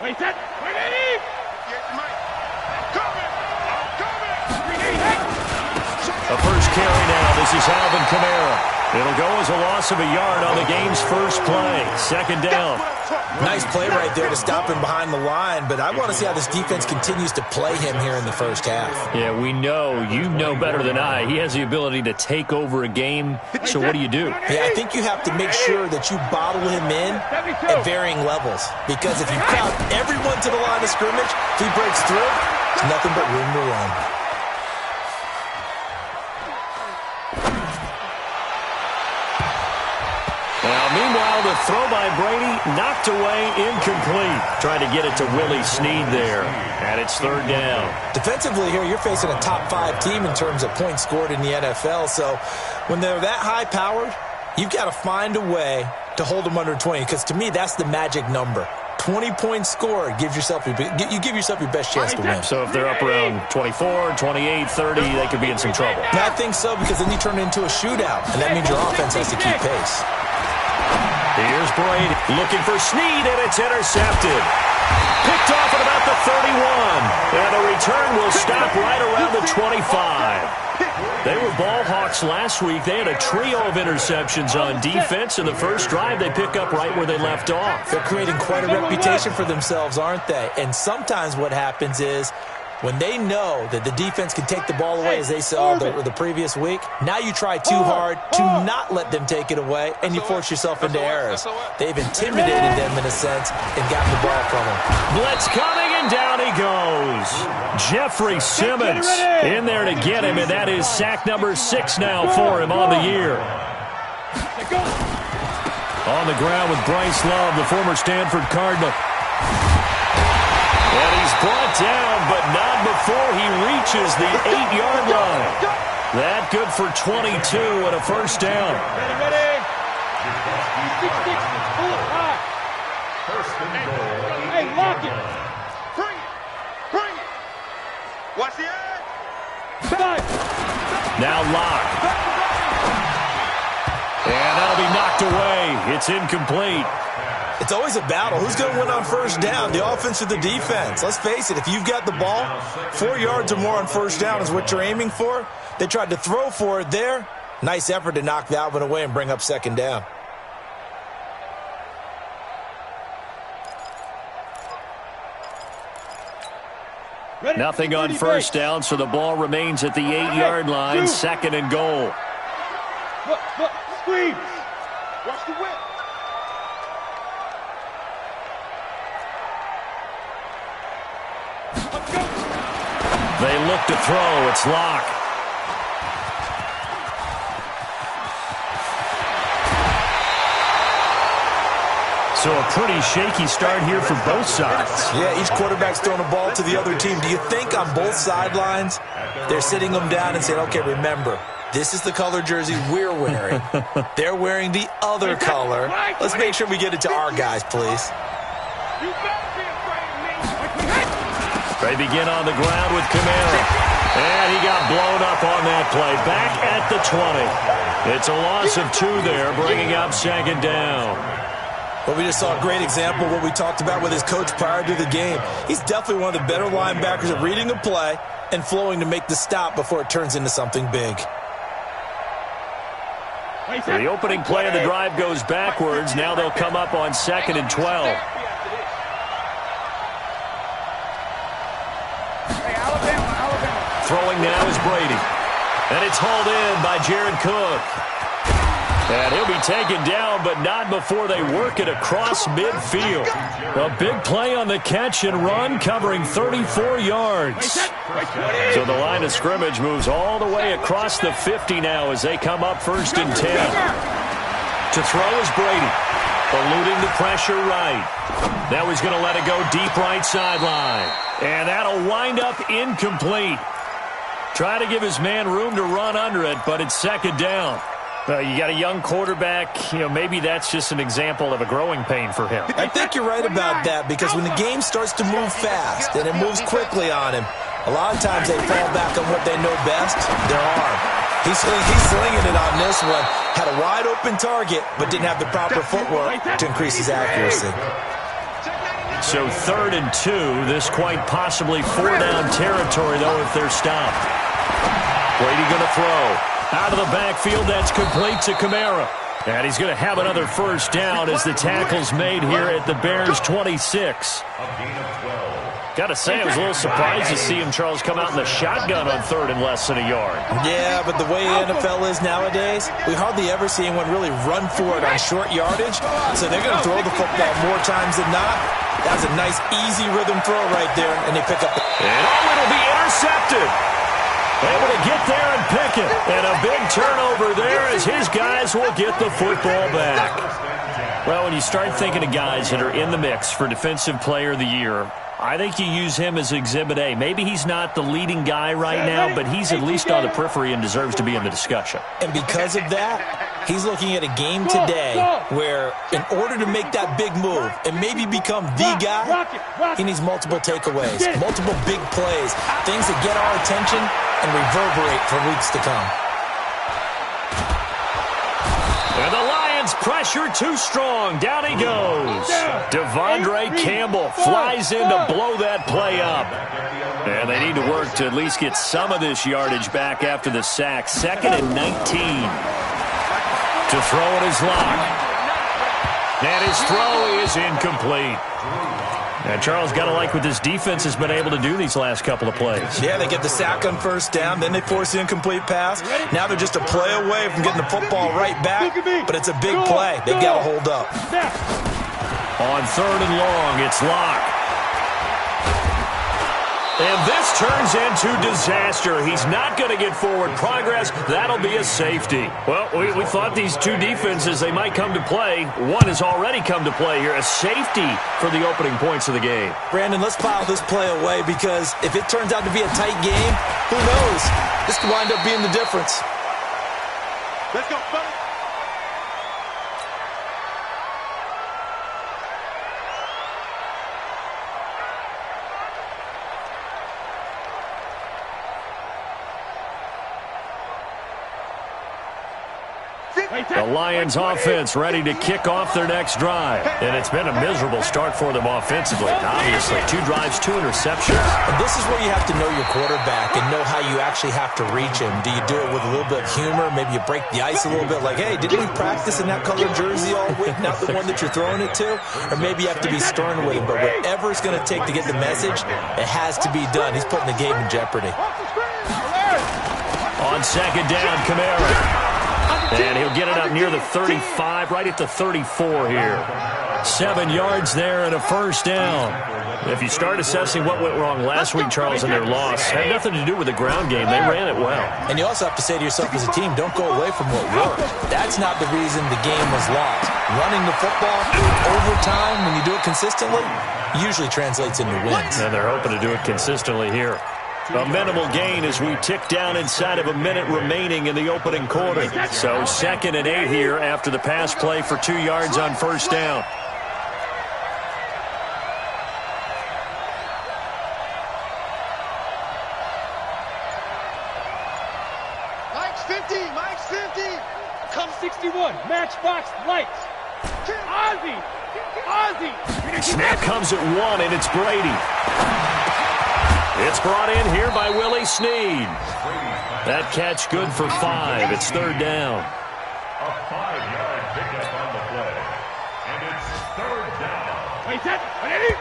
Wait, set. Ready? A first carry now. This is Alvin Kamara. It'll go as a loss of a yard on the game's first play. Second down. Nice play right there to stop him behind the line, but I want to see how this defense continues to play him here in the first half. Yeah, we know. You know better than I. He has the ability to take over a game, so what do? Yeah, I think you have to make sure that you bottle him in at varying levels, because if you crowd everyone to the line of scrimmage, if he breaks through, there's nothing but room to run. Meanwhile, the throw by Brady knocked away, incomplete. Trying to get it to Willie Snead there, and it's third down. Defensively here, you're facing a top-5 team in terms of points scored in the NFL, so when they're that high-powered, you've got to find a way to hold them under 20, because to me, that's the magic number. 20 points scored, you give yourself your best chance to win. So if they're up around 24, 28, 30, they could be in some trouble. I think so, because then you turn it into a shootout, and that means your offense has to keep pace. Here's Brady looking for Snead, and it's intercepted. Picked off at about the 31. And the return will stop right around the 25. They were ball hawks last week. They had a trio of interceptions on defense. In the first drive, they pick up right where they left off. They're creating quite a reputation for themselves, aren't they? And sometimes what happens is, when they know that the defense can take the ball away, as they saw the previous week, now you try too hard to not let them take it away, and you force yourself into errors. They've intimidated them in a sense and gotten the ball from them. Blitz coming, and down he goes. Jeffrey Simmons in there to get him, and that is sack number 6 now for him on the year. On the ground with Bryce Love, the former Stanford Cardinal. And he's brought down, but not before he reaches the 8-yard line. That good for 22 and a first down. Ready. Pull it high. Hey, lock it. Bring it. Watch the edge. Now lock. And that'll be knocked away. It's incomplete. It's always a battle. Who's going to win on first down, the offense or the defense? Let's face it, if you've got the ball, 4 yards or more on first down is what you're aiming for. They tried to throw for it there. Nice effort to knock that one away and bring up second down. Nothing on first down, so the ball remains at the 8-yard line, second and goal. Look, squeeze. Watch the whip. They look to throw. It's Locke. So a pretty shaky start here for both sides. Yeah, each quarterback's throwing the ball to the other team. Do you think on both sidelines they're sitting them down and saying, okay, remember, this is the color jersey we're wearing. They're wearing the other color. Let's make sure we get it to our guys, please. They begin on the ground with Kamara. And he got blown up on that play. Back at the 20. It's a loss of 2 there, bringing up second down. Well, we just saw a great example of what we talked about with his coach prior to the game. He's definitely one of the better linebackers at reading a play and flowing to make the stop before it turns into something big. So the opening play of the drive goes backwards. Now they'll come up on 2nd and 12. Throwing now is Brady. And it's hauled in by Jared Cook. And he'll be taken down, but not before they work it across midfield. A big play on the catch and run, covering 34 yards. So the line of scrimmage moves all the way across the 50 now as they come up 1st and 10. To throw is Brady, eluding the pressure right. Now he's going to let it go deep right sideline. And that'll wind up incomplete. Try to give his man room to run under it, but it's second down. You got a young quarterback, maybe that's just an example of a growing pain for him. I think you're right about that, because when the game starts to move fast and it moves quickly on him, a lot of times they fall back on what they know best, their arm. He's slinging it on this one. Had a wide open target, but didn't have the proper footwork to increase his accuracy. So 3rd and 2. This quite possibly 4-down territory, though, if they're stopped. Brady going to throw. Out of the backfield, that's complete to Kamara. And he's going to have another first down as the tackle's made here at the Bears' 26. Got to say, I was a little surprised to see him, Charles, come out in the shotgun on 3rd and less than a yard. Yeah, but the way the NFL is nowadays, we hardly ever see anyone really run for it on short yardage. So they're going to throw the football more times than not. That was a nice, easy rhythm throw right there, and they pick up the... And it'll be intercepted. Able to get there and pick it. And a big turnover there as his guys will get the football back. Well, when you start thinking of guys that are in the mix for Defensive Player of the Year, I think you use him as Exhibit A. Maybe he's not the leading guy right now, but he's at least on the periphery and deserves to be in the discussion. And because of that, he's looking at a game today where in order to make that big move and maybe become the guy, he needs multiple takeaways, multiple big plays, things that get our attention and reverberate for weeks to come. And the Lions pressure too strong. Down he goes. Devondre Campbell flies in to blow that play up. And they need to work to at least get some of this yardage back after the sack. 2nd and 19. To throw it is Locke. And his throw is incomplete. And Charles, got to like what this defense has been able to do these last couple of plays. Yeah, they get the sack on first down, then they force the incomplete pass. Now they're just a play away from getting the football right back, but it's a big play. They've got to hold up. On 3rd and long, it's Locke. And this turns into disaster. He's not going to get forward progress. That'll be a safety. Well, we thought these two defenses, they might come to play. One has already come to play here. A safety for the opening points of the game. Brandon, let's file this play away because if it turns out to be a tight game, who knows? This could wind up being the difference. Let's go, buddy. The Lions offense ready to kick off their next drive. And it's been a miserable start for them offensively. Obviously, 2 drives, 2 interceptions. And this is where you have to know your quarterback and know how you actually have to reach him. Do you do it with a little bit of humor? Maybe you break the ice a little bit like, hey, didn't we practice in that colored jersey all week, not the one that you're throwing it to? Or maybe you have to be stern with him. But whatever it's going to take to get the message, it has to be done. He's putting the game in jeopardy. On 2nd down, Kamara. And he'll get it up near the 35, right at the 34 here. 7 yards there and a first down. If you start assessing what went wrong last week, Charles, in their loss, had nothing to do with the ground game. They ran it well. And you also have to say to yourself as a team, don't go away from what worked. That's not the reason the game was lost. Running the football overtime, when you do it consistently, usually translates into wins. And they're hoping to do it consistently here. A minimal gain as we tick down inside of a minute remaining in the opening quarter. So 2nd and 8 here after the pass play for 2 yards on first down. Mike's 50, Mike's 50. Come 61, matchbox lights. Ozzy. Snap comes at 1, and it's Brady. It's brought in here by Willie Snead. That catch good for 5. It's 3rd down. A 5-yard pickup on the play. And it's 3rd down. Wait, that, ready?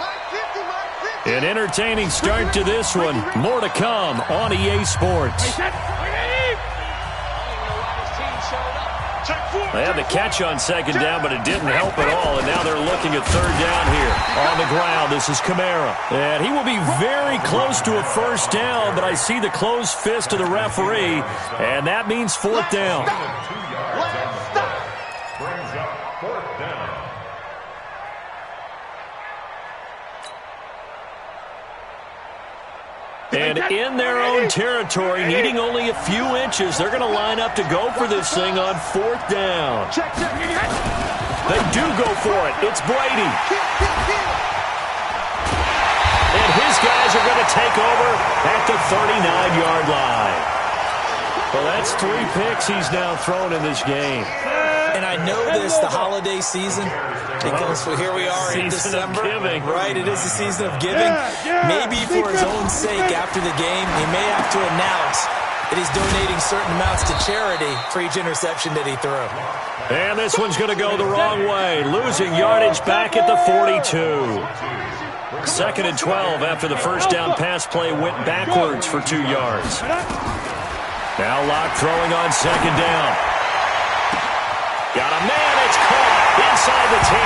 Mike 50, Mike 50. An entertaining start to this one. More to come on EA Sports. Wait, that, ready? They had the catch on 2nd down, but it didn't help at all, and now they're looking at 3rd down here. On the ground, this is Kamara. And he will be very close to a first down, but I see the closed fist of the referee, and that means 4th down. 2 yards on the play. Brings up 4th down. And in their own territory, needing only a few inches, they're going to line up to go for this thing on 4th down. They do go for it. It's Brady. And his guys are going to take over at the 39-yard line. Well, that's 3 picks he's now thrown in this game. And I know this, the holiday season, because here we are in December. Right, it is the season of giving. Maybe for his own sake after the game, he may have to announce that he's donating certain amounts to charity for each interception that he threw. And this one's going to go the wrong way, losing yardage back at the 42. 2nd and 12 after the first down pass play went backwards for 2 yards. Now Locke throwing on 2nd down. Got a man, it's caught inside the 10.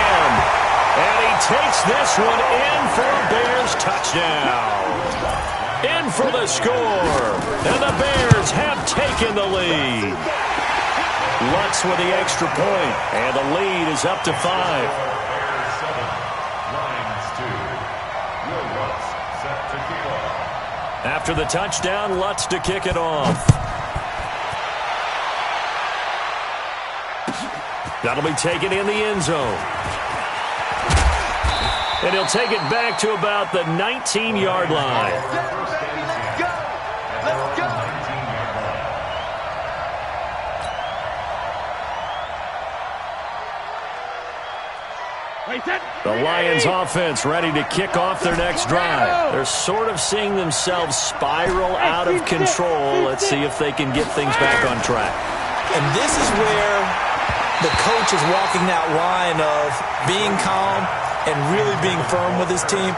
And he takes this one in for a Bears touchdown. In for the score. And the Bears have taken the lead. Lutz with the extra point. And the lead is up to 5. After the touchdown, Lutz to kick it off. That'll be taken in the end zone. And he'll take it back to about the 19-yard line. Let's go! Let's go! The Lions offense ready to kick off their next drive. They're sort of seeing themselves spiral out of control. Let's see if they can get things back on track. And this is where the coach is walking that line of being calm and really being firm with his team.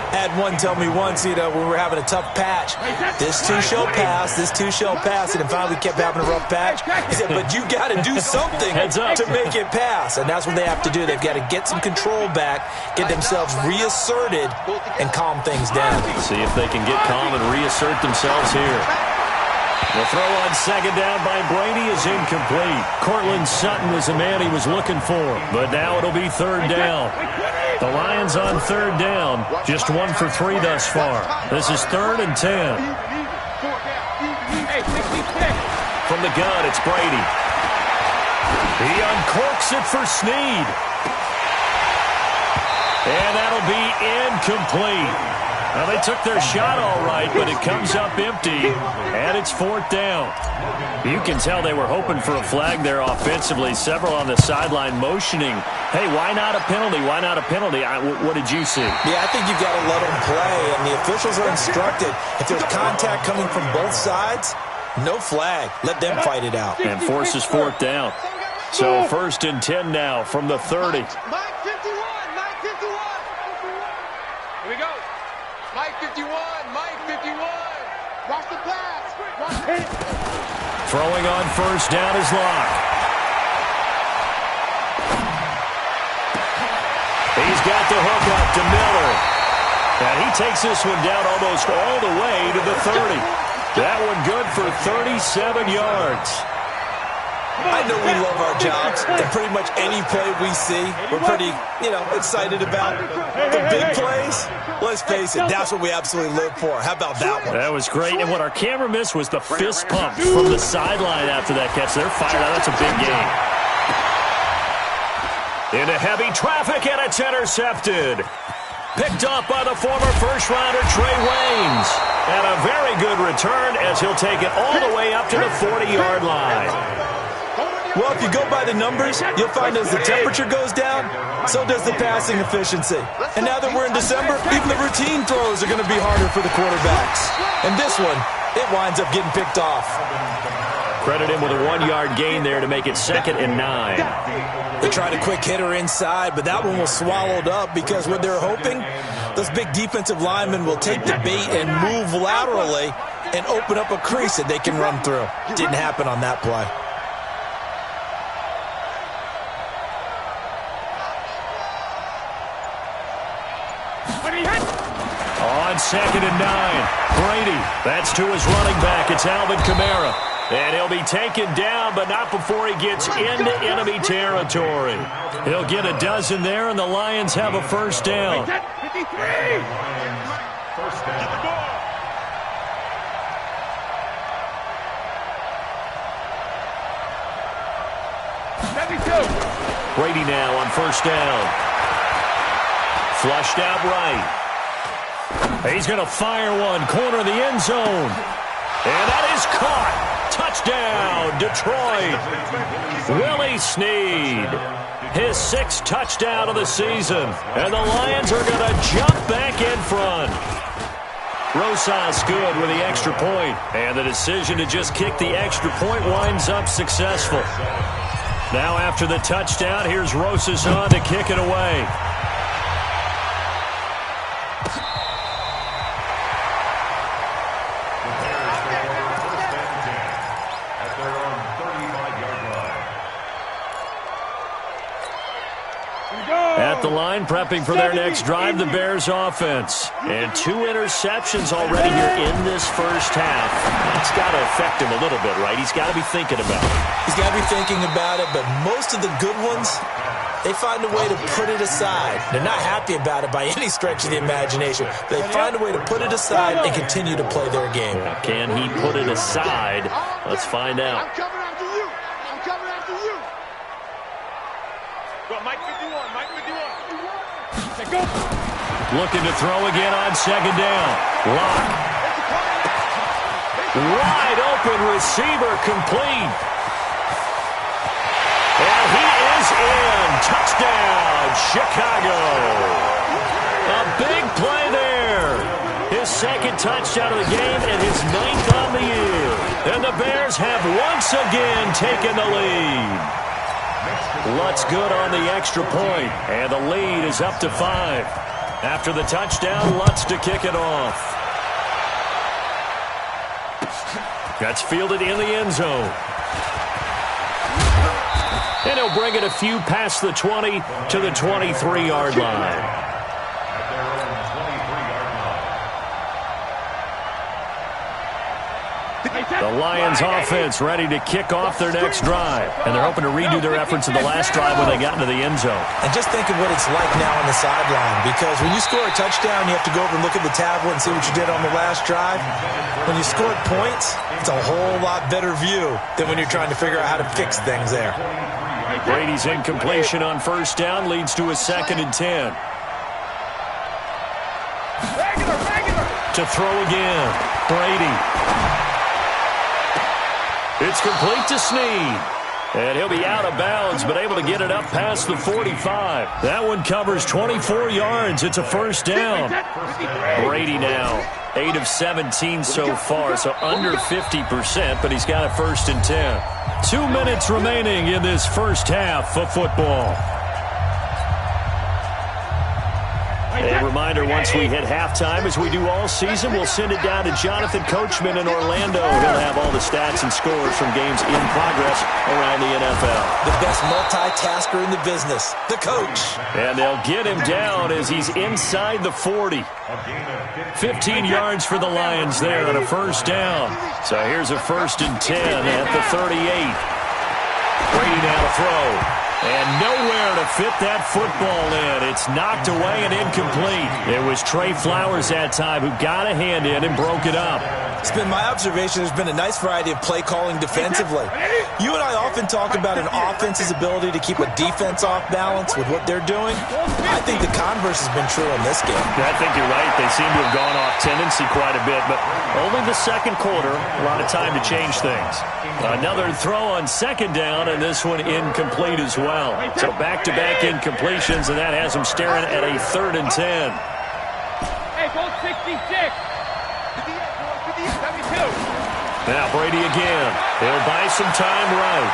I had one tell me once, when we were having a tough patch, this too shall pass, this too shall pass, and then finally we kept having a rough patch. He said, but you got to do something to make it pass, and that's what they have to do. They've got to get some control back, get themselves reasserted, and calm things down. See if they can get calm and reassert themselves here. The throw on 2nd down by Brady is incomplete. Cortland Sutton was the man he was looking for, but now it'll be 3rd down. The Lions on 3rd down, just 1 for 3 thus far. This is 3rd and 10. From the gun, it's Brady. He uncorks it for Snead. And that'll be incomplete. Well, they took their shot all right, but it comes up empty, and it's 4th down. You can tell they were hoping for a flag there offensively. Several on the sideline motioning, hey, why not a penalty? Why not a penalty? What did you see? Yeah, I think you've got to let them play, and the officials are instructed. If there's contact coming from both sides, no flag. Let them fight it out. And forces 4th down. So 1st and 10 now from the 30. Mike 51! Mike 51! Here we go. Mike 51! Mike 51! Watch the pass! Watch it! Throwing on 1st down is Locke. He's got the hook up to Miller. And he takes this one down almost all the way to the 30. That one good for 37 yards. I know we love our jobs, and pretty much any play we see, we're pretty, excited about. The big plays, let's face it, that's what we absolutely live for. How about that one? That was great, and what our camera missed was the fist pump from the sideline after that catch. They're fired out. That's a big game. Into heavy traffic, and it's intercepted. Picked off by the former first-rounder Trey Waynes. And a very good return as he'll take it all the way up to the 40-yard line. Well, if you go by the numbers, you'll find as the temperature goes down, so does the passing efficiency. And now that we're in December, even the routine throws are going to be harder for the quarterbacks. And this one, it winds up getting picked off. Credit him with a 1-yard gain there to make it 2nd and 9. They tried a quick hitter inside, but that one was swallowed up because what they're hoping, those big defensive linemen will take the bait and move laterally and open up a crease that they can run through. Didn't happen on that play. On 2nd and 9, Brady. That's to his running back. It's Alvin Kamara. And he'll be taken down, but not before he gets into enemy territory. He'll get a dozen there, and the Lions have a 1st down. 53! First down. Brady now on 1st down. Flushed out right. He's going to fire one, corner of the end zone. And that is caught. Touchdown, Detroit. Willie Snead, his 6th touchdown of the season. And the Lions are going to jump back in front. Rosas good with the extra point. And the decision to just kick the extra point winds up successful. Now after the touchdown, here's Rosas on to kick it away. At the line, prepping for their next drive, the Bears offense. And 2 interceptions already here in this first half. It's got to affect him a little bit, right? He's got to be thinking about it. He's got to be thinking about it, but most of the good ones, they find a way to put it aside. They're not happy about it by any stretch of the imagination. They find a way to put it aside and continue to play their game. Can he put it aside? Let's find out. I'm coming after you. I'm coming after you. Go, Mike 51. Mike 51. Go. Looking to throw again on 2nd down. Lock. Wide open receiver complete. And he is in. Touchdown, Chicago. A big play there. His 2nd touchdown of the game and his 9th on the year. And the Bears have once again taken the lead. Lutz good on the extra point, and the lead is up to 5. After the touchdown, Lutz to kick it off. That's fielded in the end zone. And he'll bring it a few past the 20 to the 23-yard line. The Lions offense ready to kick off their next drive. And they're hoping to redo their efforts in the last drive when they got into the end zone. And just think of what it's like now on the sideline, because when you score a touchdown, you have to go over and look at the tablet and see what you did on the last drive. When you scored points, it's a whole lot better view than when you're trying to figure out how to fix things there. Brady's incompletion on 1st down leads to a 2nd and 10. To throw again, Brady. It's complete to Snead. And he'll be out of bounds, but able to get it up past the 45. That one covers 24 yards. It's a 1st down. Brady now, 8 of 17 so far, so under 50%, but he's got a 1st and 10. 2 minutes remaining in this first half of football. A reminder, once we hit halftime, as we do all season, we'll send it down to Jonathan Coachman in Orlando. He'll have all the stats and scores from games in progress around the NFL. The best multitasker in the business, the coach. And they'll get him down as he's inside the 40. 15 yards for the Lions there on a 1st down. So here's a 1st and 10 at the 38. Brady now to throw. And nowhere to fit that football in. It's knocked away and incomplete. It was Trey Flowers that time who got a hand in and broke it up. It's been my observation there's been a nice variety of play calling defensively. You and I often talk about an offense's ability to keep a defense off balance with what they're doing. I think the converse has been true in this game. I think you're right. They seem to have gone off tendency quite a bit, but only the 2nd quarter, a lot of time to change things. Another throw on 2nd down, and this one incomplete as well. So back-to-back incompletions, and that has them staring at a 3rd and 10. Hey, go 66. Now Brady again. He'll buy some time right.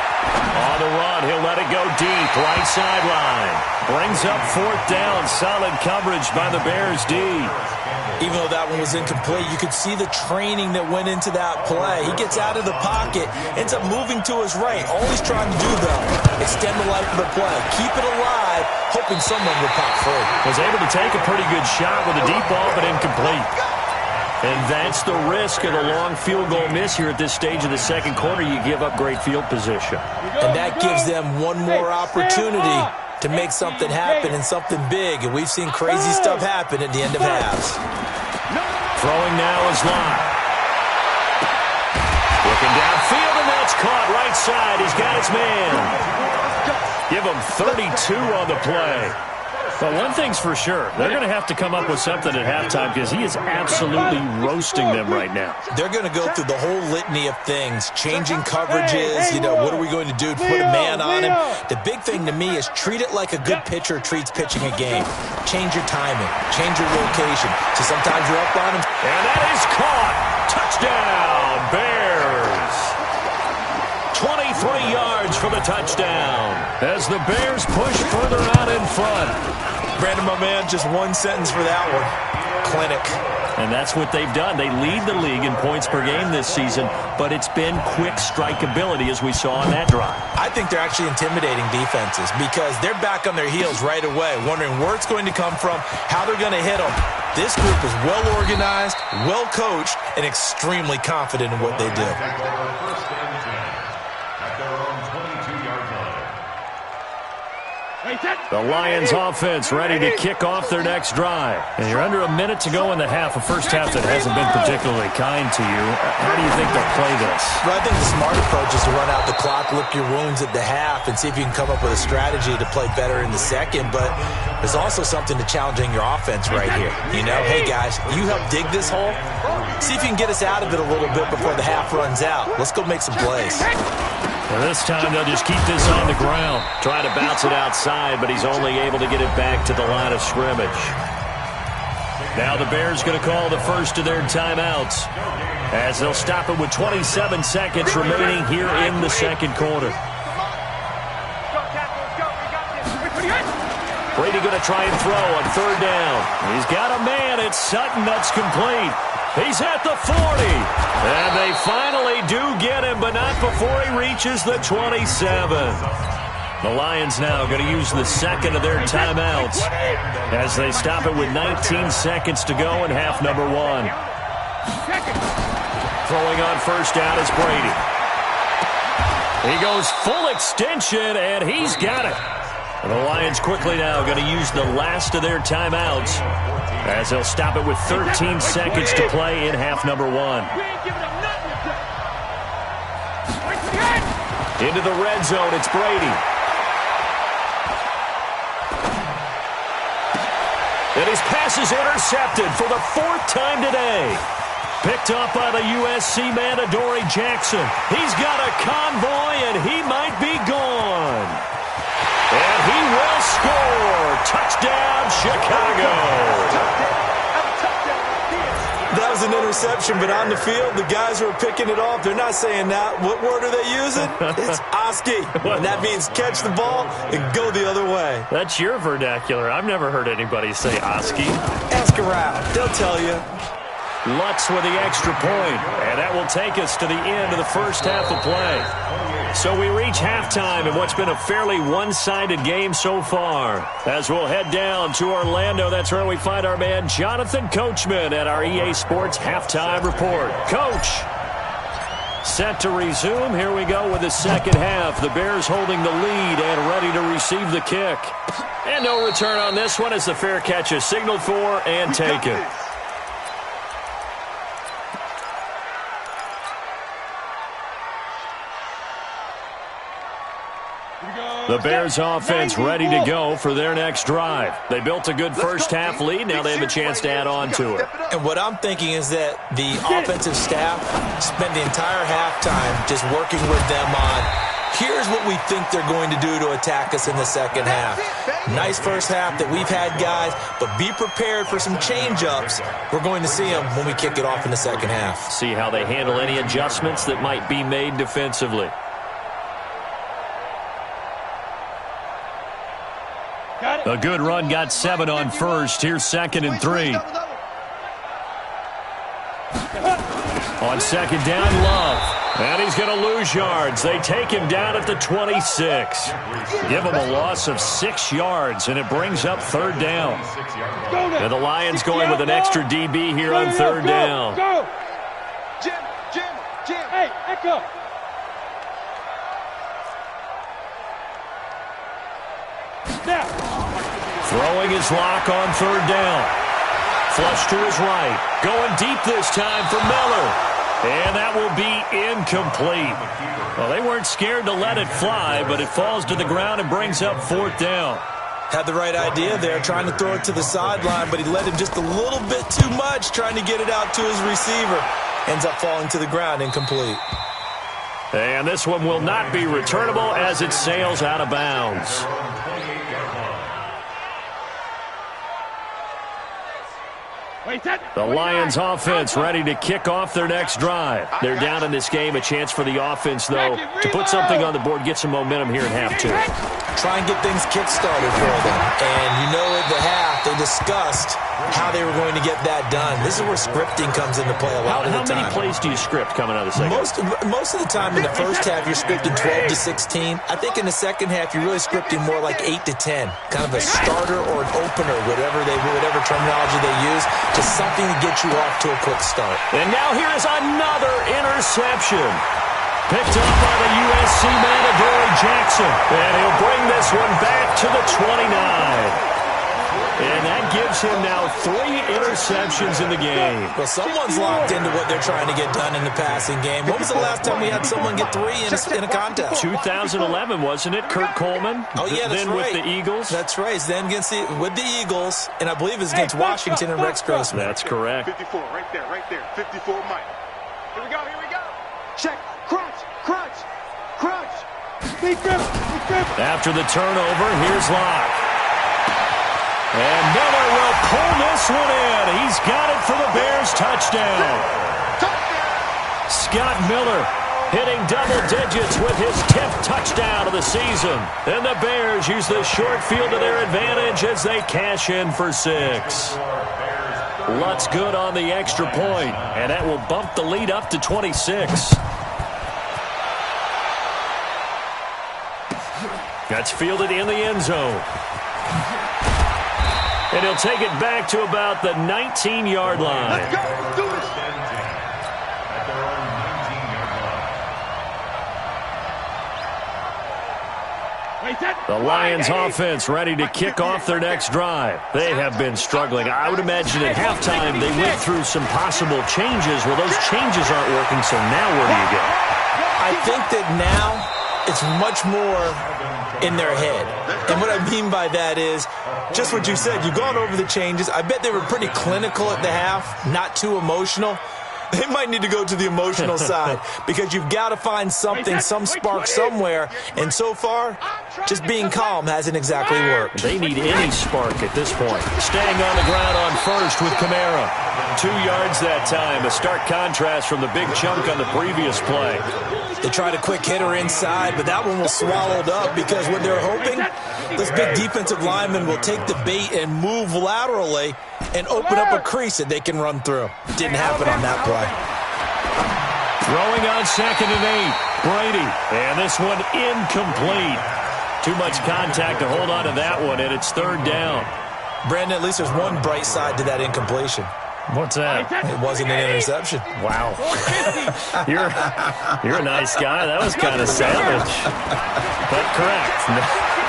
On the run, he'll let it go deep, right sideline. Brings up 4th down. Solid coverage by the Bears D. Even though that one was incomplete, you could see the training that went into that play. He gets out of the pocket, ends up moving to his right. All he's trying to do, though, extend the life of the play. Keep it alive, hoping someone would pop free. Was able to take a pretty good shot with a deep ball, but incomplete. And that's the risk of a long field goal miss here at this stage of the 2nd quarter. You give up great field position. And that gives them one more opportunity to make something happen and something big. And we've seen crazy stuff happen at the end of halves. Throwing now is Lott. Looking downfield, and that's caught right side. He's got his man. Give him 32 on the play. But one thing's for sure, they're going to have to come up with something at halftime because he is absolutely roasting them right now. They're going to go through the whole litany of things, changing coverages, what are we going to do to put a man on him? The big thing to me is treat it like a good pitcher treats pitching a game. Change your timing, change your location. So sometimes you're up on him. And that is caught. Touchdown, Bears. 23 yards for the touchdown as the Bears push further out in front. Brandon, my man, just one sentence for that one. Clinic. And that's what they've done. They lead the league in points per game this season, but it's been quick strike ability as we saw on that drive. I think they're actually intimidating defenses because they're back on their heels right away, wondering where it's going to come from, how they're going to hit them. This group is well organized, well coached, and extremely confident in what they do. The Lions offense ready to kick off their next drive. And you're under a minute to go in the half, a first half that hasn't been particularly kind to you. How do you think they'll play this? Well, I think the smart approach is to run out the clock, lick your wounds at the half, and see if you can come up with a strategy to play better in the second. But there's also something to challenging your offense right here. Hey, guys, you help dig this hole. See if you can get us out of it a little bit before the half runs out. Let's go make some plays. Well, this time they'll just keep this on the ground. Try to bounce it outside, but he's only able to get it back to the line of scrimmage. Now the Bears going to call the first of their timeouts as they'll stop it with 27 seconds remaining here in the second quarter. Brady going to try and throw on third down. He's got a man. It's Sutton. That's complete. He's at the 40. And they finally do get him, but not before he reaches the 27. The Lions now going to use the second of their timeouts as they stop it with 19 seconds to go in half number one. Throwing on first down is Brady. He goes full extension, and he's got it. And the Lions quickly now going to use the last of their timeouts as they'll stop it with 13 seconds to play in half number one. Into the red zone, it's Brady. And his pass is intercepted for the fourth time today. Picked up by the USC man, Adoree Jackson. He's got a convoy, and he might be gone. And he will score. Touchdown, Chicago. That was an interception, but on the field, the guys who are picking it off, they're not saying that. What word are they using? It's Oski. And that means catch the ball and go the other way. That's your vernacular. I've never heard anybody say Oski. Ask around. They'll tell you. Lutz with the extra point, and that will take us to the end of the first half of play. So we reach halftime in what's been a fairly one-sided game so far. As we'll head down to Orlando, that's where we find our man Jonathan Coachman at our EA Sports Halftime Report. Coach, set to resume. Here we go with the second half. The Bears holding the lead and ready to receive the kick. And no return on this one as the fair catch is signaled for and taken. The Bears offense ready to go for their next drive. They built a good first half lead. Now they have a chance to add on to it. And what I'm thinking is that the offensive staff spent the entire halftime just working with them on, here's what we think they're going to do to attack us in the second half. Nice first half that we've had, guys, but be prepared for some change-ups. We're going to see them when we kick it off in the second half. See how they handle any adjustments that might be made defensively. A good run, got 7 on first. Here's second and 3. On second down, Love. And he's going to lose yards. They take him down at the 26. Give him a loss of 6 yards, and it brings up third down. And the Lions going with an extra DB here on third down. Jim. Hey, Echo. Throwing his lock on third down. Flush to his right. Going deep this time for Miller. And that will be incomplete. Well, they weren't scared to let it fly, but it falls to the ground and brings up fourth down. Had the right idea there, trying to throw it to the sideline, but he led him just a little bit too much, trying to get it out to his receiver. Ends up falling to the ground, incomplete. And this one will not be returnable as it sails out of bounds. The Lions offense ready to kick off their next drive. They're down in this game. A chance for the offense, though, to put something on the board, get some momentum here in half two. Try and get things kick-started for them. And you know at the half, they discussed how they were going to get that done. This is where scripting comes into play a lot of the time. How many plays do you script coming out of the second? Most of the time in the first half, you're scripting 12 to 16. I think in the second half, you're really scripting more like 8 to 10. Kind of a starter or an opener, whatever terminology they use, just something to get you off to a quick start. And now here is another interception. Picked up by the USC man, Adoree Jackson. And he'll bring this one back to the 29. And that gives him now 3 interceptions in the game. Well, someone's locked into what they're trying to get done in the passing game. When was the last time we had someone get 3 in a contest? 2011, wasn't it? Kurt Coleman? Oh, yeah, that's then right. With the Eagles? That's right. Then with the Eagles, and I believe it's against Washington and Rex Grossman. That's correct. 54, right there. 54, Mike. Here we go. Check. Crunch. After the turnover, here's Locke. And Miller will pull this one in. He's got it for the Bears touchdown. Scott Miller hitting double digits with his 10th touchdown of the season. And the Bears use the short field to their advantage as they cash in for 6. Lutz good on the extra point, and that will bump the lead up to 26. That's fielded in the end zone. And he'll take it back to about the 19-yard line. Let's go. Let's do this. The Lions offense ready to kick off their next drive. They have been struggling. I would imagine at halftime they went through some possible changes. Well, those changes aren't working, so now where do you go? I think that now it's much more in their head. And what I mean by that is just what you said. You've gone over the changes. I bet they were pretty clinical at the half, not too emotional. They might need to go to the emotional side because you've got to find something, some spark somewhere. And so far, just being calm hasn't exactly worked. They need any spark at this point. Staying on the ground on first with Kamara. 2 yards that time. A stark contrast from the big chunk on the previous play. They tried a quick hitter inside, but that one was swallowed up because what they're hoping, this big defensive lineman will take the bait and move laterally and open up a crease that they can run through. Didn't happen on that play. Throwing on 2nd and 8. Brady. And this one incomplete. Too much contact to hold on to that one, and it's 3rd down. Brandon, at least there's one bright side to that incompletion. What's that? It wasn't an interception. Wow. You're a nice guy. That was kind of savage. But correct.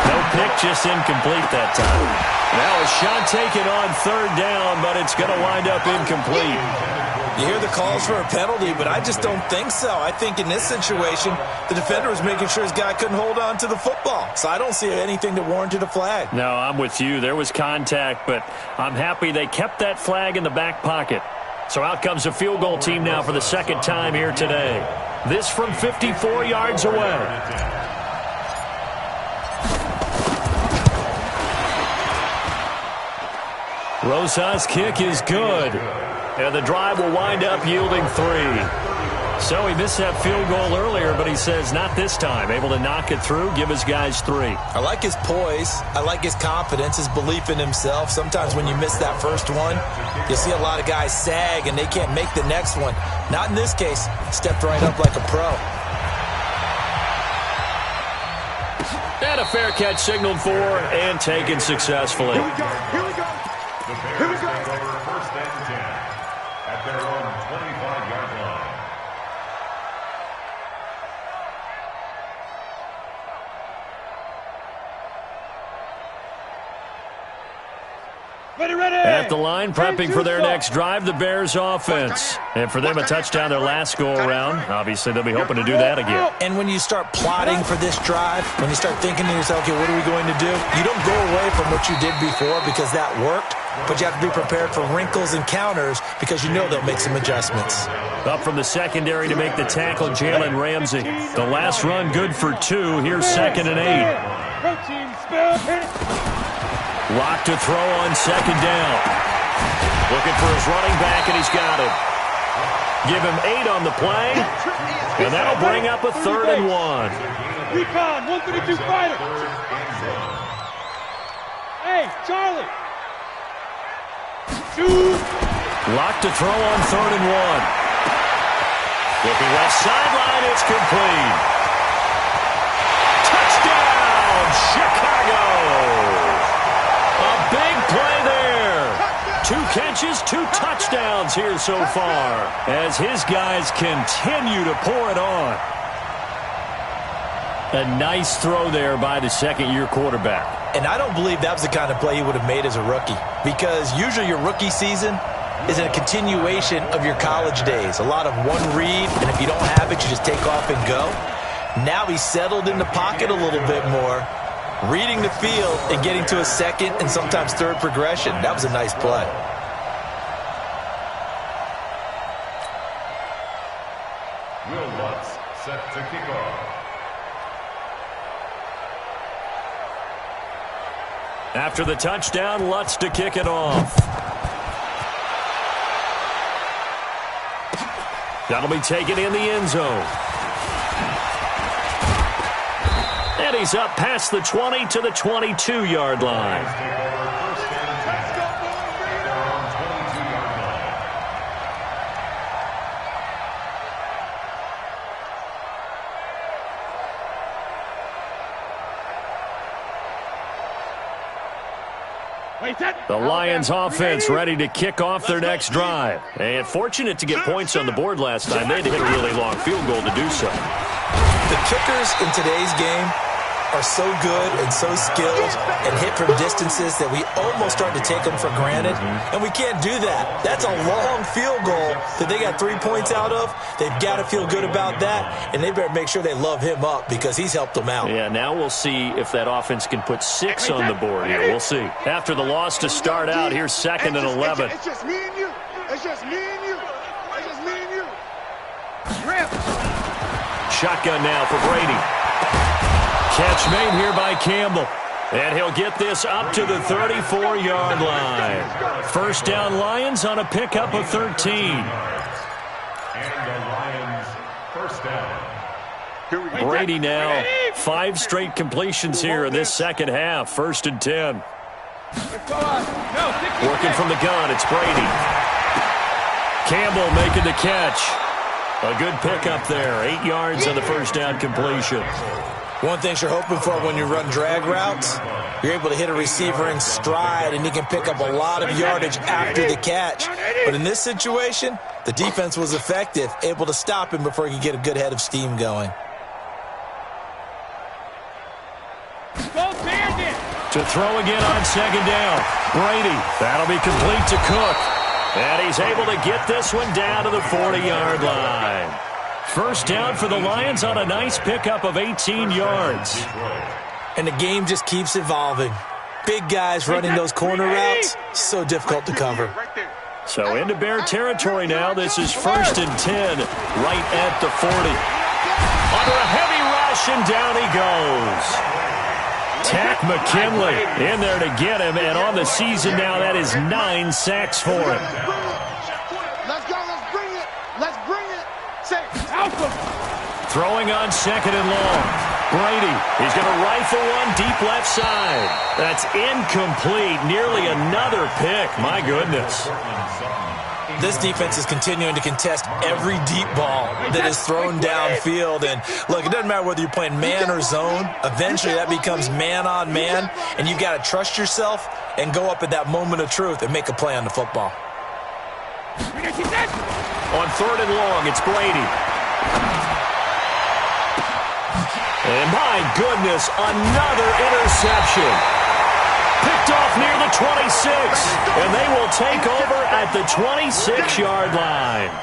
No pick, just incomplete that time. Now a shot taken on 3rd down, but it's going to wind up incomplete. You hear the calls for a penalty, but I just don't think so. I think in this situation, the defender was making sure his guy couldn't hold on to the football. So I don't see anything that warranted a flag. No, I'm with you. There was contact, but I'm happy they kept that flag in the back pocket. So out comes a field goal team now for the 2nd time here today. This from 54 yards away. Rosas' kick is good. And the drive will wind up yielding 3. So he missed that field goal earlier, but he says not this time. Able to knock it through, give his guys 3. I like his poise. I like his confidence, his belief in himself. Sometimes when you miss that first one, you'll see a lot of guys sag and they can't make the next one. Not in this case. Stepped right up like a pro. And a fair catch signaled for and taken successfully. Here we go. Here we go. Here we go. First and 10 at their own 25-yard line. at the line, prepping for their next drive, the Bears offense. And for them, a touchdown their last go-around. Obviously, they'll be hoping to do that again. And when you start plotting for this drive, when you start thinking to yourself, okay, what are we going to do? You don't go away from what you did before because that worked, but you have to be prepared for wrinkles and counters because you know they'll make some adjustments. Up from the secondary to make the tackle, Jalen Ramsey. The last run good for 2. Here's 2nd and 8. Lock to throw on 2nd down. Looking for his running back, and he's got it. Give him 8 on the play, and that'll bring up a 3rd and 1. Recon, 132 fighter. Hey, Charlie. Shoot. Lock to throw on 3rd and 1. Looking left sideline, it's complete. Touchdown, Chicago. A big play there. 2 catches, 2 touchdowns here so far as his guys continue to pour it on. A nice throw there by the second-year quarterback. And I don't believe that was the kind of play he would have made as a rookie because usually your rookie season is a continuation of your college days. A lot of one read, and if you don't have it, you just take off and go. Now he's settled in the pocket a little bit more, reading the field and getting to a second and sometimes third progression. That was a nice play. Will Lutz set to kick off. After the touchdown, Lutz to kick it off. That'll be taken in the end zone. And he's up past the 20 to the 22-yard line. The Lions offense ready to kick off their next drive. And fortunate to get points on the board last time. They had to hit a really long field goal to do so. The kickers in today's game are so good and so skilled and hit from distances that we almost start to take them for granted. And we can't do that. That's a long field goal that they got 3 points out of. They've got to feel good about that, and they better make sure they love him up because he's helped them out. Yeah, now we'll see if that offense can put 6 on the board here. We'll see. After the loss to start out, here's 2nd and 11. It's just me and you. It's just me and you. It's just me and you. Shotgun now for Brady. Catch made here by Campbell. And he'll get this up to the 34-yard line. First down Lions on a pickup of 13. And the Lions first down. Brady now 5 straight completions here in this second half. 1st and 10. Working from the gun, it's Brady. Campbell making the catch. A good pickup there. 8 yards on the first down completion. One thing you're hoping for when you run drag routes, you're able to hit a receiver in stride, and he can pick up a lot of yardage after the catch. But in this situation, the defense was effective, able to stop him before he could get a good head of steam going. To throw again on 2nd down. Brady, that'll be complete to Cook. And he's able to get this one down to the 40-yard line. First down for the Lions on a nice pickup of 18 yards. And the game just keeps evolving. Big guys running those corner routes, so difficult to cover. So into Bear territory now. This is 1st and 10, right at the 40. Under a heavy rush, and down he goes. Tack McKinley in there to get him, and on the season now, that is 9 sacks for him. Let's go, let's bring it. Let's bring it. Say, alpha. Throwing on 2nd and long. Brady, he's going to rifle one deep left side. That's incomplete. Nearly another pick. My goodness. This defense is continuing to contest every deep ball that is thrown downfield. And look, it doesn't matter whether you're playing man or zone. Eventually that becomes man on man. And you've got to trust yourself and go up at that moment of truth and make a play on the football. On 3rd and long, it's Brady. And my goodness, another interception. Picked off near the 26, and they will take over at the 26-yard line.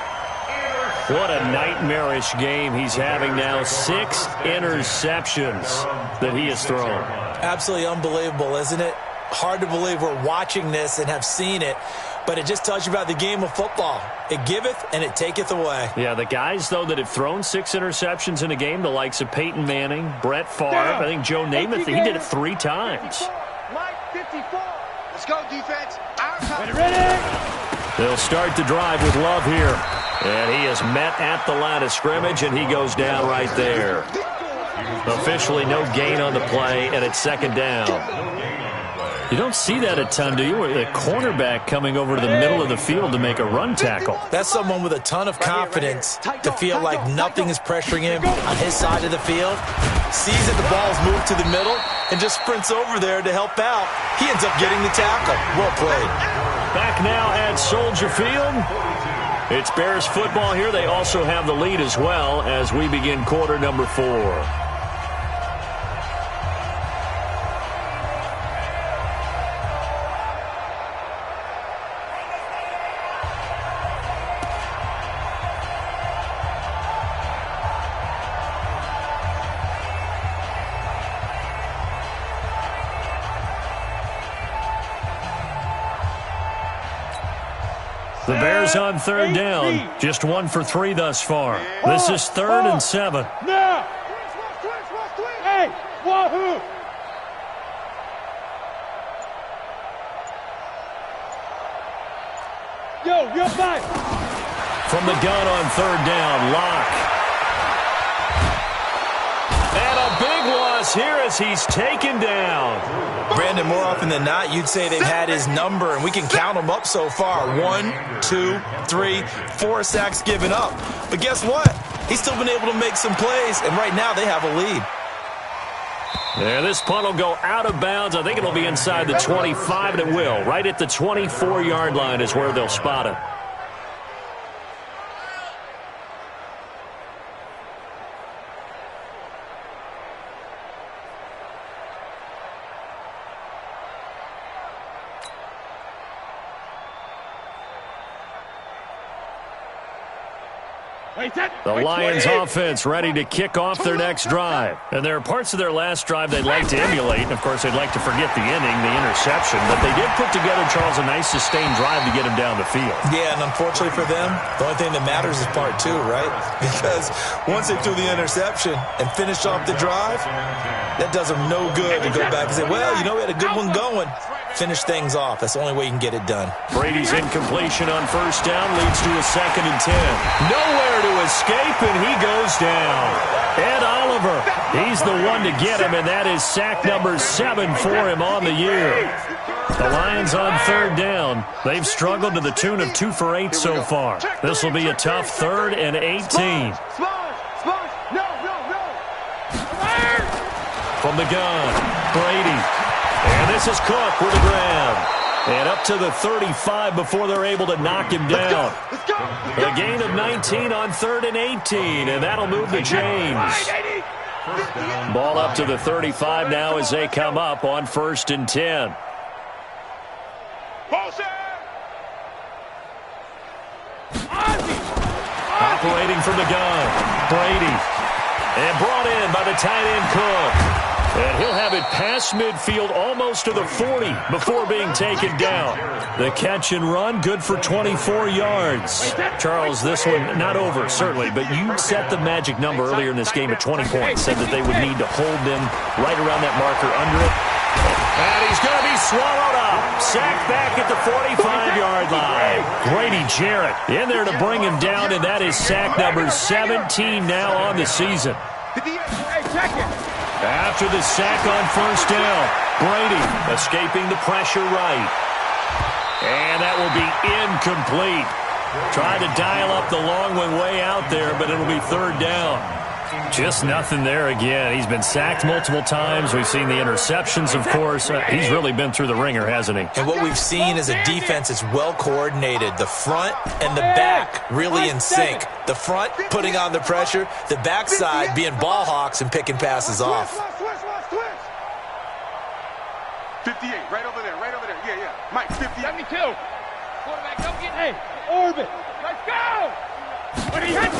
What a nightmarish game he's having now. 6 interceptions that he has thrown. Absolutely unbelievable, isn't it? Hard to believe we're watching this and have seen it, but it just tells you about the game of football. It giveth and it taketh away. Yeah, the guys, though, that have thrown 6 interceptions in a game, the likes of Peyton Manning, Brett Favre, I think Joe Namath, he did it 3 times. Mike 54. Let's go, defense. Ready? They'll start the drive with Love here. And he is met at the line of scrimmage, and he goes down right there. Officially no gain on the play, and it's 2nd down. You don't see that a ton, do you? The cornerback coming over to the middle of the field to make a run tackle. That's someone with a ton of confidence to feel like nothing is pressuring him on his side of the field. Sees that the ball's moved to the middle and just sprints over there to help out. He ends up getting the tackle. Well played. Back now at Soldier Field. It's Bears football here. They also have the lead as well as we begin quarter number 4. The Bears on 3rd down. Just 1 for 3 thus far. This is 3rd and 7. Now! Hey, wahoo! Yo, back! From the gun on 3rd down, Locke. And a big loss here as he's taken down. Brandon, more often than not, you'd say they've had his number, and we can count them up so far. 1, 2, 3, 4 sacks given up. But guess what? He's still been able to make some plays, and right now they have a lead. And this punt will go out of bounds. I think it'll be inside the 25, and it will. Right at the 24-yard line is where they'll spot it. The Lions offense ready to kick off their next drive. And there are parts of their last drive they'd like to emulate. And, of course, they'd like to forget the inning, the interception. But they did put together, Charles, a nice sustained drive to get him down the field. Yeah, and unfortunately for them, the only thing that matters is part 2, right? Because once they threw the interception and finished off the drive, that does them no good to go back and say, well, you know, we had a good one going. Finish things off. That's the only way you can get it done. Brady's incompletion on 1st down leads to a 2nd and 10. Nowhere to escape, and he goes down. Ed Oliver, he's the one to get him, and that is sack number 7 for him on the year. The Lions on 3rd down. They've struggled to the tune of 2 for 8 so far. This will be a tough 3rd and 18. From the gun, Brady. And this is Cook with a grab. And up to the 35 before they're able to knock him down. A gain of 19 on 3rd and 18, and that'll move the chains. Ball up to the 35 now as they come up on 1st and 10. Operating from the gun, Brady. And brought in by the tight end Cook. And he'll have it past midfield almost to the 40 before being taken down. The catch and run, good for 24 yards. Charles, this one not over, certainly, but you set the magic number earlier in this game at 20 points, said that they would need to hold them right around that marker under it. And he's going to be swallowed up. Sacked back at the 45-yard line. Grady Jarrett in there to bring him down, and that is sack number 17 now on the season. After the sack on 1st down, Brady escaping the pressure right. And that will be incomplete. Tried to dial up the long one way out there, but it'll be 3rd down. Just nothing there again. He's been sacked multiple times. We've seen the interceptions, of course. He's really been through the ringer, hasn't he? And what we've seen is a defense that's well coordinated. The front and the back really in sync. The front putting on the pressure, the backside being ball hawks and picking passes off. 58, right over there, right over there. Yeah, yeah. Mike, 50. 72. Quarterback, don't get. Hey, orbit. Let's go. What are you hit?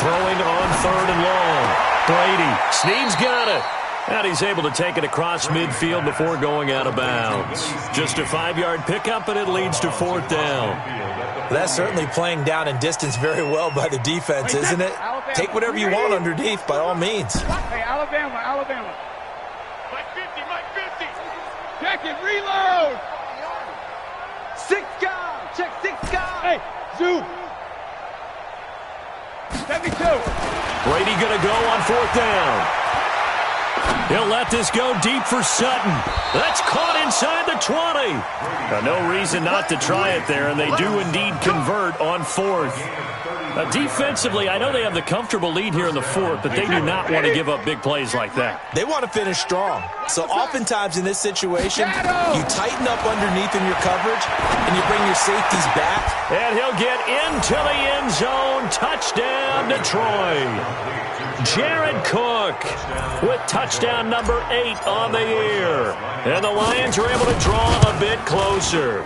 Throwing on 3rd and long. Brady. Snead's got it. And he's able to take it across midfield before going out of bounds. Just a 5-yard pickup, and it leads to 4th down. That's certainly playing down and distance very well by the defense, isn't it? Take whatever you want underneath, by all means. Hey, Alabama. Mike 50, Mike 50. Check it, reload. 6 guys. Check 6 guys. Hey, zoom. 72. Brady going to go on 4th down. He'll let this go deep for Sutton. That's caught inside the 20. No reason not to try it there, and they do indeed convert on 4th. Defensively, I know they have the comfortable lead here in the 4th, but they do not want to give up big plays like that. They want to finish strong. So oftentimes in this situation, you tighten up underneath in your coverage, and you bring your safeties back. And he'll get into the end zone. Touchdown, Detroit. Jared Cook with touchdown number 8 on the year. And the Lions are able to draw a bit closer.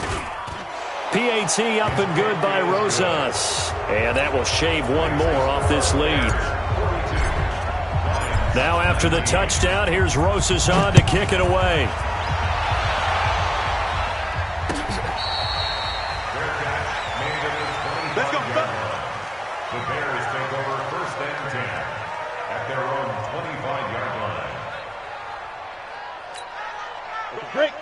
PAT up and good by Rosas. And that will shave one more off this lead. Now after the touchdown, here's Rosas on to kick it away. Let's go. The Bears take over 1st and 10 at their own 25-yard line.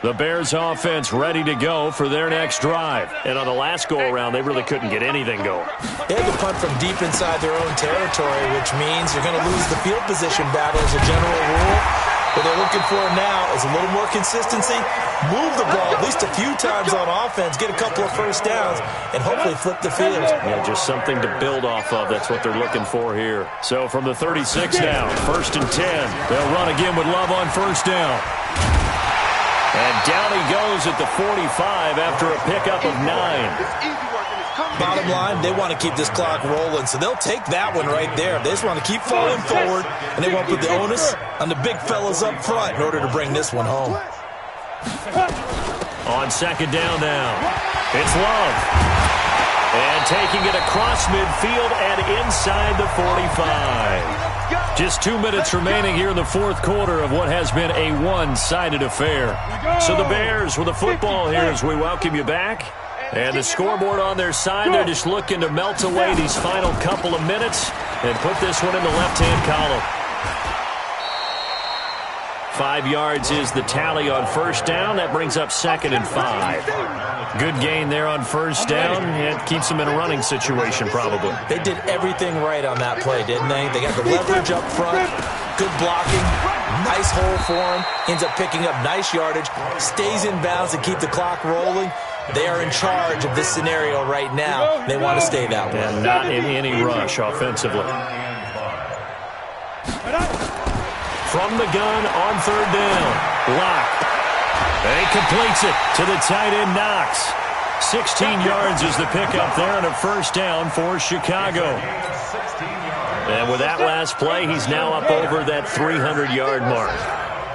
The Bears offense ready to go for their next drive. And on the last go-around, they really couldn't get anything going. They had to punt from deep inside their own territory, which means you're going to lose the field position battle as a general rule. What they're looking for now is a little more consistency, move the ball at least a few times on offense, get a couple of first downs, and hopefully flip the field. Yeah, just something to build off of. That's what they're looking for here. So from the 36 down, 1st and 10. They'll run again with Love on 1st down. And down he goes at the 45 after a pickup of 9. Bottom line, they want to keep this clock rolling, so they'll take that one right there. They just want to keep falling forward, and they want to put the onus on the big fellas up front in order to bring this one home. On 2nd down now, it's Love. And taking it across midfield and inside the 45. Just 2 minutes remaining here in the 4th quarter of what has been a one-sided affair. So the Bears with the football here as we welcome you back. And the scoreboard on their side, they're just looking to melt away these final couple of minutes and put this one in the left-hand column. 5 yards is the tally on 1st down. That brings up 2nd and 5. Good gain there on 1st down. It keeps them in a running situation probably. They did everything right on that play, didn't they? They got the leverage up front, good blocking, nice hole for him, ends up picking up nice yardage, stays in bounds to keep the clock rolling. They are in charge of this scenario right now. They want to stay that way. And not in any rush offensively. From the gun on 3rd down. Lock. And he completes it to the tight end Knox. 16 yards is the pickup there and a 1st down for Chicago. And with that last play, he's now up over that 300-yard mark.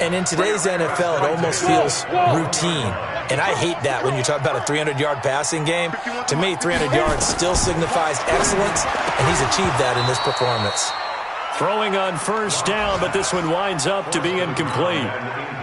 And in today's NFL, it almost feels routine. And I hate that when you talk about a 300-yard passing game. To me, 300 yards still signifies excellence, and he's achieved that in this performance. Throwing on 1st down, but this one winds up to be incomplete.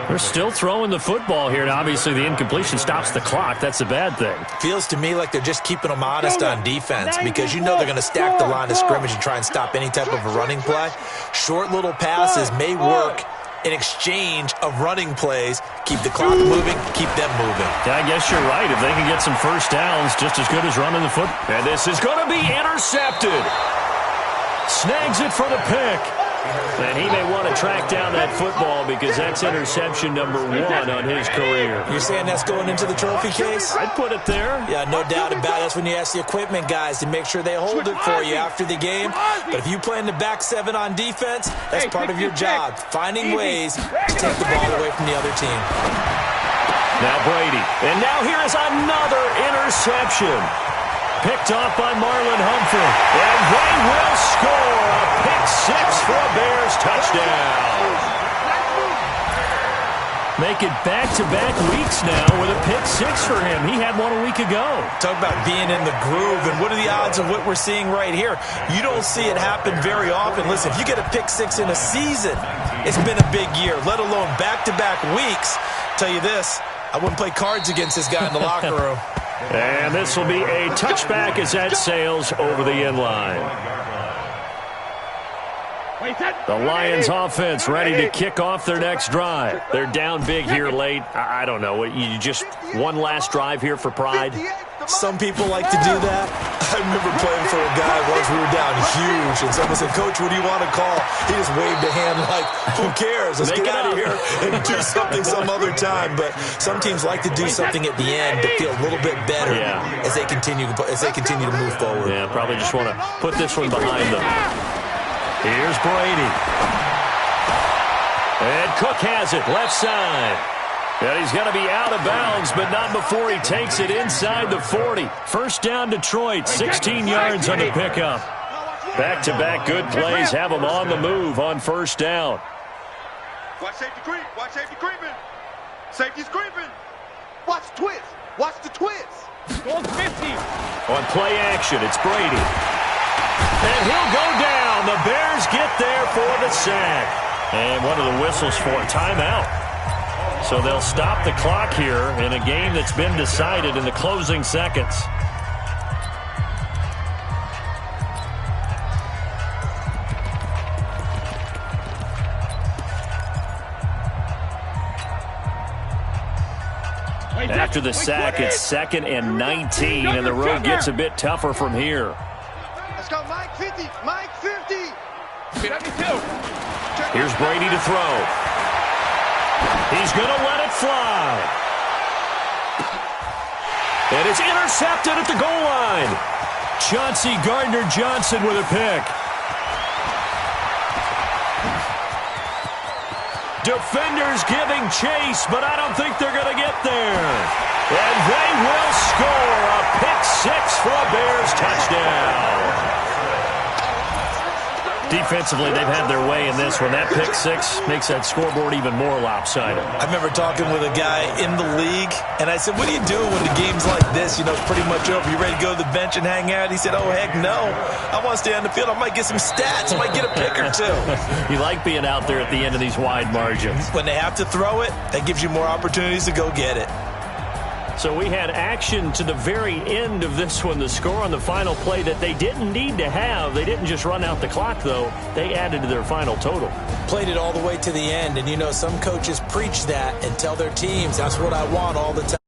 They're still throwing the football here, and obviously the incompletion stops the clock. That's a bad thing. Feels to me like they're just keeping them honest on defense because you know they're going to stack the line of scrimmage and try and stop any type of a running play. Short little passes may work in exchange of running plays. Keep the clock moving, keep them moving. Yeah, I guess you're right. If they can get some 1st downs, just as good as running the foot. And this is going to be intercepted. Snags it for the pick. And he may want to track down that football because that's interception number 1 on his career. You're saying that's going into the trophy case? I'd put it there. Yeah, no doubt about it. That's when you ask the equipment guys to make sure they hold it for you after the game. But if you play in the back 7 on defense, that's part of your job, finding ways to take the ball away from the other team. Now Brady. And now here is another interception. Picked off by Marlon Humphrey. And they will score a pick 6 for a Bears touchdown. make it back-to-back weeks now with a pick six for him. He had one a week ago. Talk about being in the groove, and what are the odds of what we're seeing right here? You don't see it happen very often. Listen, if you get a pick six in a season, it's been a big year, let alone back-to-back weeks. Tell you this, I wouldn't play cards against this guy in the locker room. And this will be a touchback as that sails over the end line. The Lions offense ready to kick off their next drive. They're down big here late. I don't know. You just one last drive here for pride? Some people like to do that. I remember playing for a guy once. We were down huge, and someone said, "Coach, what do you want to call?" He just waved a hand like, "Who cares? Let's get out of here and do something some other time." But some teams like to do something at the end to feel a little bit better as they continue to move forward. Yeah, probably just want to put this one behind them. Here's Brady. And Cook has it, left side. And he's going to be out of bounds, but not before he takes it inside the 40. First down, Detroit, 16 yards on the pickup. Back-to-back good plays have them on the move on first down. Watch safety creep. Watch safety creeping. Safety's creeping. Watch twist. Watch the twist. Goal 50. On play action, it's Brady. And he'll go down. The Bears get there for the sack. And one of the whistles for a timeout. So they'll stop the clock here in a game that's been decided in the closing seconds. After the sack, it's 2nd and 19, and the road gets a bit tougher from here. Let's go, Mike 50. Mike 50. Here's Brady to throw. He's going to let it fly. And it's intercepted at the goal line. Chauncey Gardner-Johnson with a pick. Defenders giving chase, but I don't think they're going to get there. And they will score a pick six for a Bears touchdown. Defensively, they've had their way in this one. That pick six makes that scoreboard even more lopsided. I remember talking with a guy in the league, and I said, "What do you do when the game's like this? You know, it's pretty much over. You ready to go to the bench and hang out?" He said, "Oh, heck no. I want to stay on the field. I might get some stats. I might get a pick or two." You like being out there at the end of these wide margins. When they have to throw it, that gives you more opportunities to go get it. So we had action to the very end of this one. The score on the final play that they didn't need to have. They didn't just run out the clock, though. They added to their final total. Played it all the way to the end. And, you know, some coaches preach that and tell their teams, that's what I want all the time.